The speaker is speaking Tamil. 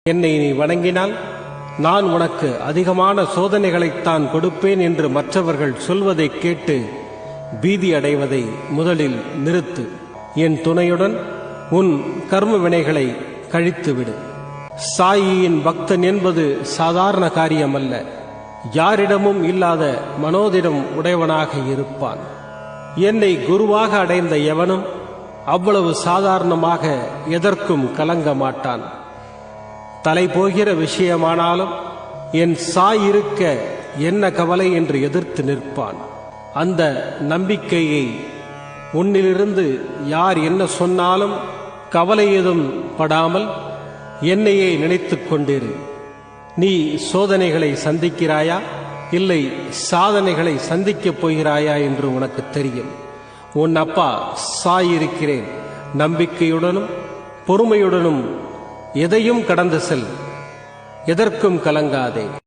என்னை நீ வணங்கினால் நான் உனக்கு அதிகமான சோதனைகளைத்தான் கொடுப்பேன் என்று மற்றவர்கள் சொல்வதைக் கேட்டு பீதி அடைவதை முதலில் நிறுத்து. என் துணையுடன் உன் கர்ம வினைகளை கழித்துவிடு. சாயியின் பக்தன் என்பது சாதாரண காரியமல்ல. யாரிடமும் இல்லாத மனோதிடம் உடையவனாக இருப்பான். என்னை குருவாக அடைந்த எவனும் அவ்வளவு சாதாரணமாக எதற்கும் கலங்க மாட்டான். தலை போகிற விஷயமானாலும் என் சாய் இருக்க என்ன கவலை என்று எதிர்த்து நிற்பான். அந்த நம்பிக்கையை உன்னிலிருந்து யார் என்ன சொன்னாலும் கவலை ஏதும் படாமல் என்னையே நினைத்துக் கொண்டிரு. நீ சோதனைகளை சந்திக்கிறாயா இல்லை சாதனைகளை சந்திக்கப் போகிறாயா என்று உனக்கு தெரியும். உன் அப்பா சாய் இருக்கிறேன். நம்பிக்கையுடனும் பொறுமையுடனும் எதையும் கடந்து செல். எதற்கும் கலங்காதே.